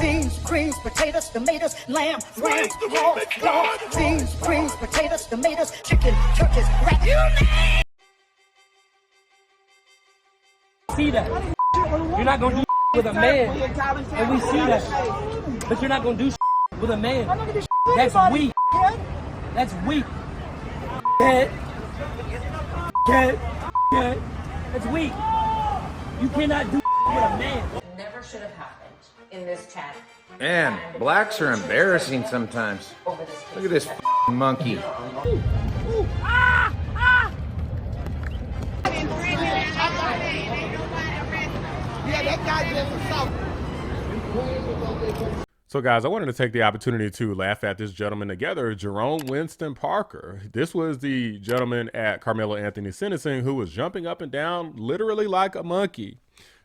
beans, greens, potatoes, tomatoes, lamb, ram, hog, beans, greens, potatoes, tomatoes, chicken, turkeys, rat. You name. See that? You're not gonna do with a man, and we see that. But you're not gonna do with a man. That's weak. That's weak. That's weak. You cannot do with a man. Never should have happened in this chat. Man, blacks are embarrassing sometimes. Look at this monkey. Yeah, that guy just assaulted. So guys, I wanted to take the opportunity to laugh at this gentleman together, Jerome Winston Parker. This was the gentleman at Karmelo Anthony's sentencing who was jumping up and down literally like a monkey,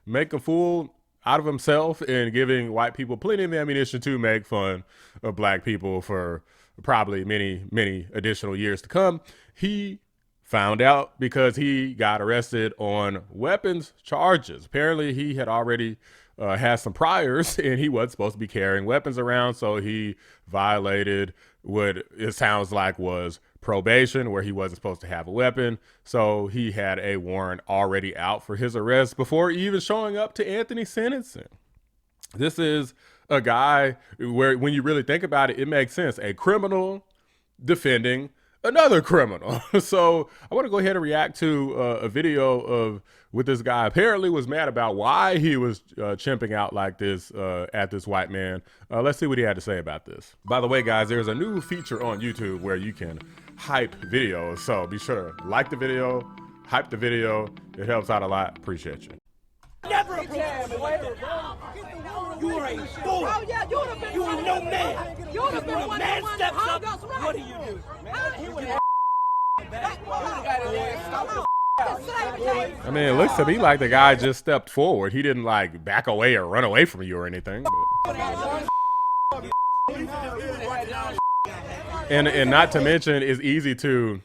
making a fool out of himself and giving white people plenty of ammunition to make fun of black people for probably many, many additional years to come. He found out because he got arrested on weapons charges. Apparently he had already had some priors and he wasn't supposed to be carrying weapons around. So he violated what it sounds like was probation, where he wasn't supposed to have a weapon. So he had a warrant already out for his arrest before even showing up to Anthony's sentencing. This is a guy where, when you really think about it, it makes sense. A criminal defending another criminal. So I want to go ahead and react to a video of what this guy apparently was mad about, why he was chimping out like this at this white man. Let's see what he had to say about this. By the way, guys, there's a new feature on YouTube where you can hype videos. So be sure to like the video, hype the video. It helps out a lot. Appreciate you. Never a you are a fool. Oh, yeah, you are no man. When a man steps up, what do you do? I mean, it looks to me like the guy just stepped forward. He didn't like back away or run away from you or anything. And not to mention, it's easy to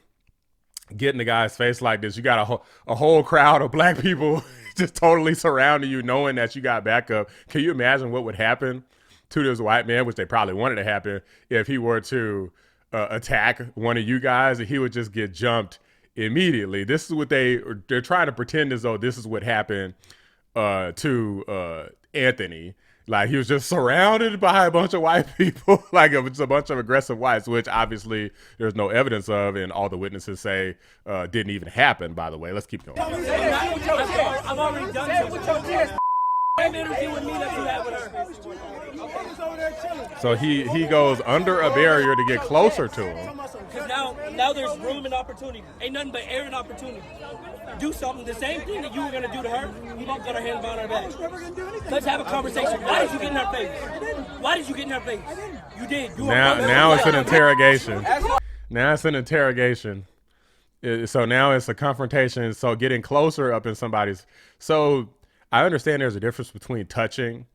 get in the guy's face like this. You got a whole crowd of black people just totally surrounding you, knowing that you got backup. Can you imagine what would happen to this white man, which they probably wanted to happen, if he were to attack one of you guys? And he would just get jumped immediately. This is what they're trying to pretend as though this is what happened to Anthony. Like, he was just surrounded by a bunch of white people, like it's a bunch of aggressive whites, which obviously there's no evidence of, and all the witnesses say didn't even happen, by the way. Let's keep going. I've already done this. So he goes under a barrier to get closer to him. Because now there's room and opportunity. Ain't nothing but air and opportunity. Do something, the same thing that you were gonna do to her. We both got our hands behind our back. Let's have a conversation. Why did you get in her face? Why did you get in her face? You did. Now it's an interrogation. Now it's an interrogation. So now it's a confrontation. So getting closer up in somebody's. So I understand there's a difference between touching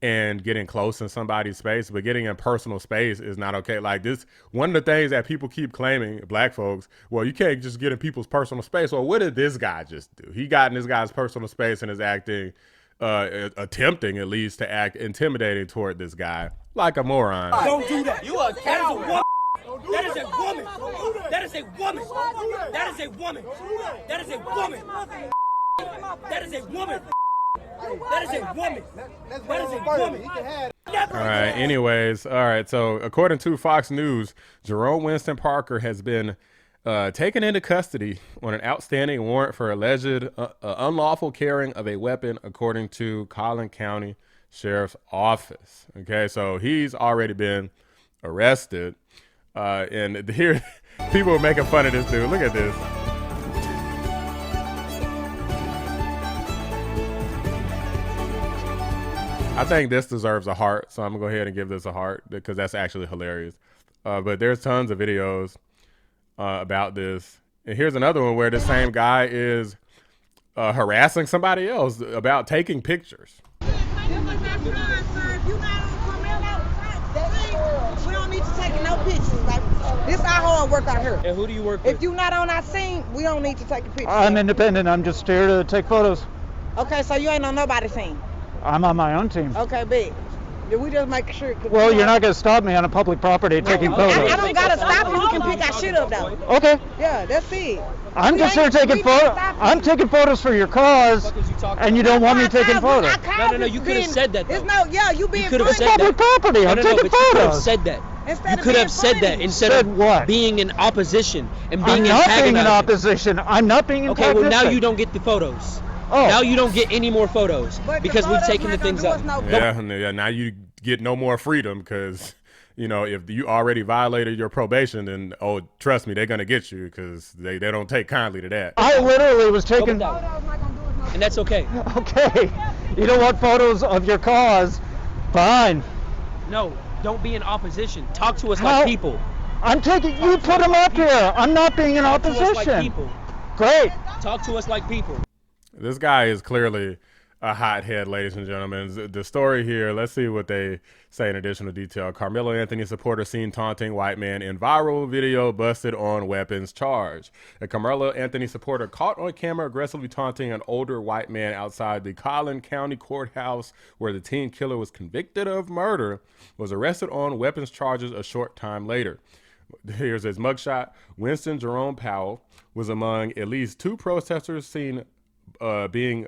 and getting close in somebody's space, but getting in personal space is not okay. Like this, one of the things that people keep claiming, black folks, well, you can't just get in people's personal space. Well, what did this guy just do? He got in this guy's personal space and is acting, attempting at least to act intimidating toward this guy, like a moron. Don't do that. You are a coward. That is a woman. That is a woman. That is a woman. That is a woman. That is a woman. That is a woman. That is a woman. All right. Anyways, all right. So according to Fox News, Jerome Winston Parker has been taken into custody on an outstanding warrant for alleged unlawful carrying of a weapon, according to Collin County Sheriff's Office. Okay, so he's already been arrested. And here, people are making fun of this dude. Look at this. I think this deserves a heart, so I'm gonna go ahead and give this a heart because that's actually hilarious. But there's tons of videos about this. And here's another one where the same guy is harassing somebody else about taking pictures. We don't need to take no pictures. Like, this our hard work out here. And who do you work with? If you're not on our scene, we don't need to take a picture. I'm independent. I'm just here to take photos. Okay, so you ain't on nobody's scene. I'm on my own team. Okay, big. We just make sure. Well, you're not going to stop me on a public property taking photos. I don't gotta stop you. You can pick our shit up though. Okay. Yeah, that's it. I'm just here taking photos. I'm taking photos for your cause, and you don't want me taking photos. No. You could have said that. Though. It's no. Yeah, you being. You could have said public that. property. I'm taking but you could have photos. said that. Instead You of could being have said funny. that instead Said of what? being in opposition and being I'm not being in antagonizing. opposition. I'm not being Okay, antagonistic. well now you don't get the photos. Oh. Now you don't get any more photos But because the we've photos taken the not gonna things do up. us no good. Yeah, now you get no more freedom because, you know, if you already violated your probation, then, oh, trust me, they're going to get you because they don't take kindly to that. I literally was taking. Photos not gonna do us no good. And that's okay. Okay. You don't want photos of your cause? Fine. No, don't be in opposition. Talk to us How- like people. I'm taking. You put them up here. I'm not being in Talk to us like opposition. people. Great. Talk to us like people. This guy is clearly a hothead, ladies and gentlemen. The story here, let's see what they say in additional detail. Karmelo Anthony supporter seen taunting white man in viral video, busted on weapons charge. A Karmelo Anthony supporter caught on camera aggressively taunting an older white man outside the Collin County Courthouse where the teen killer was convicted of murder, was arrested on weapons charges a short time later. Here's his mugshot. Winston Jerome Powell was among at least 2 protesters seen being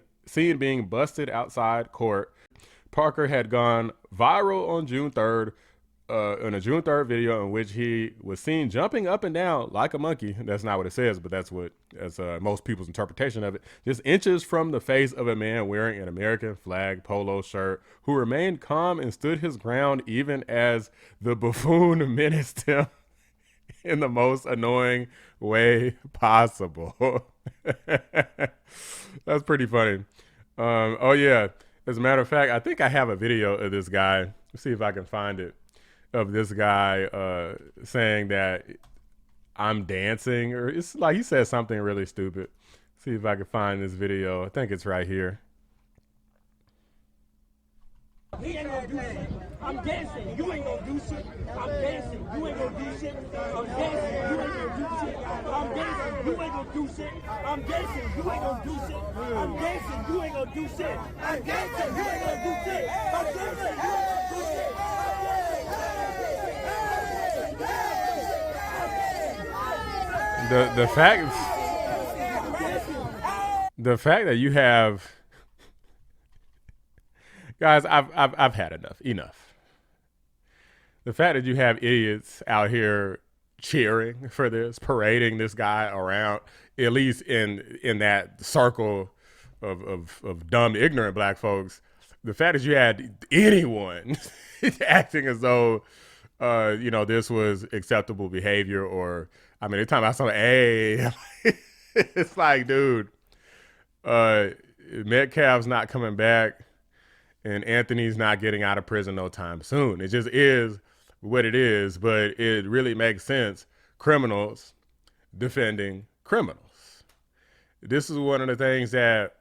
busted outside court. Parker had gone viral on June 3rd in a June 3rd video in which he was seen jumping up and down like a monkey. That's not what it says, but that's most people's interpretation of it. Just inches from the face of a man wearing an American flag polo shirt who remained calm and stood his ground even as the buffoon menaced him in the most annoying way possible. That's pretty funny. Oh yeah, as a matter of fact, I think I have a video of this guy. Let's see if I can find it, of this guy saying that I'm dancing, or it's like he said something really stupid. See if I can find this video. I think it's right here. He ain't gonna do shit. I'm dancing. You ain't gonna do shit. I'm dancing. You ain't gonna do shit. I'm dancing. You ain't gonna do shit. I'm dancing. You ain't gonna do shit. I'm dancing. You ain't gonna do shit. I'm dancing. You ain't gonna do shit. I'm dancing. You ain't gonna do shit. I'm dancing. You ain't gonna do shit. The fact that you have, guys, I've had enough. The fact that you have idiots out here cheering for this, parading this guy around, at least in that circle of dumb, ignorant black folks. The fact that you had anyone acting as though, this was acceptable behavior, or, I mean, they're talking about something, hey, it's like, dude, Metcalf's not coming back and Anthony's not getting out of prison no time soon. It just is what it is, but it really makes sense. Criminals defending criminals. This is one of the things that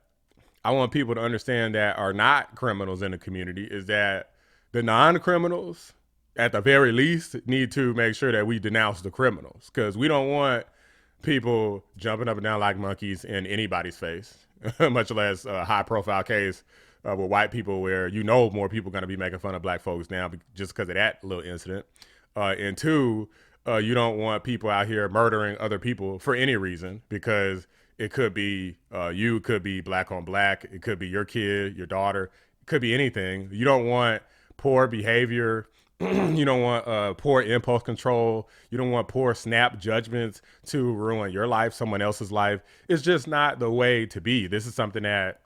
I want people to understand that are not criminals in the community, is that the non-criminals, at the very least, need to make sure that we denounce the criminals, because we don't want people jumping up and down like monkeys in anybody's face, much less a high-profile case with white people where more people are going to be making fun of black folks now just because of that little incident. And 2, you don't want people out here murdering other people for any reason, because it could be you, it could be black on black, it could be your kid, your daughter, it could be anything. You don't want poor behavior. You don't want poor impulse control. You don't want poor snap judgments to ruin your life, someone else's life. It's just not the way to be. This is something that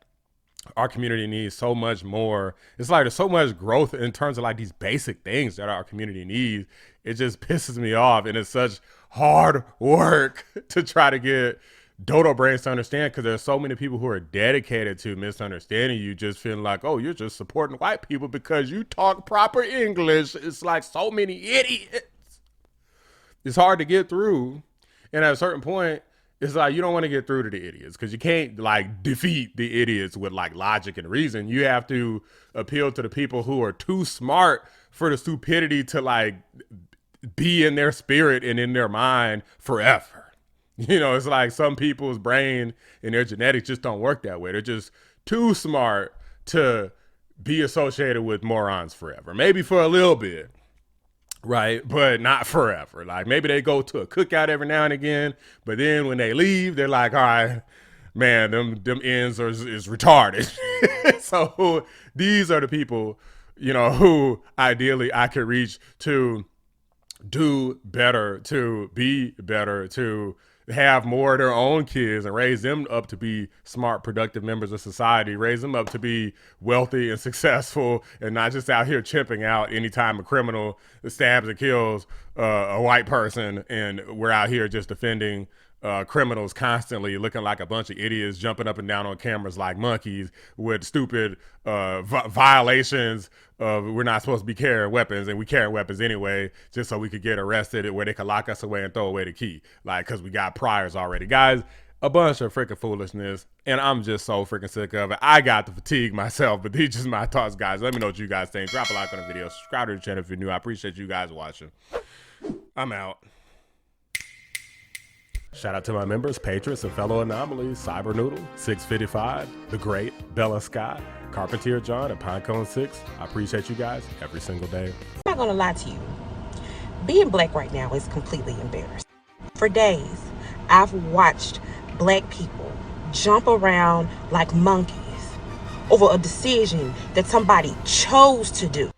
our community needs so much more. It's like there's so much growth in terms of like these basic things that our community needs. It just pisses me off, and it's such hard work to try to get dodo brains to understand, because there's so many people who are dedicated to misunderstanding you, just feeling like, oh, you're just supporting white people because you talk proper English. It's like so many idiots. It's hard to get through, and at a certain point, it's like you don't want to get through to the idiots, because you can't like defeat the idiots with like logic and reason. You have to appeal to the people who are too smart for the stupidity to like be in their spirit and in their mind forever. It's like some people's brain and their genetics just don't work that way. They're just too smart to be associated with morons forever. Maybe for a little bit, right? But not forever. Like maybe they go to a cookout every now and again, but then when they leave, they're like, all right, man, them ends is retarded. So these are the people, who ideally I could reach to do better, to be better, to have more of their own kids and raise them up to be smart, productive members of society, raise them up to be wealthy and successful and not just out here chimping out anytime a criminal stabs and kills a white person and we're out here just defending criminals constantly, looking like a bunch of idiots, jumping up and down on cameras like monkeys with stupid violations of we're not supposed to be carrying weapons, and we carry weapons anyway, just so we could get arrested where they could lock us away and throw away the key, like because we got priors already. Guys, a bunch of freaking foolishness, and I'm just so freaking sick of it. I got the fatigue myself, but these just my thoughts, guys. Let me know what you guys think. Drop a like on the video, subscribe to the channel if you're new. I appreciate you guys watching. I'm out. Shout out to my members, patrons, and fellow anomalies, Cyber Noodle, 655, The Great, Bella Scott, Carpentier John, and Pinecone 6. I appreciate you guys every single day. I'm not gonna lie to you. Being black right now is completely embarrassing. For days, I've watched black people jump around like monkeys over a decision that somebody chose to do.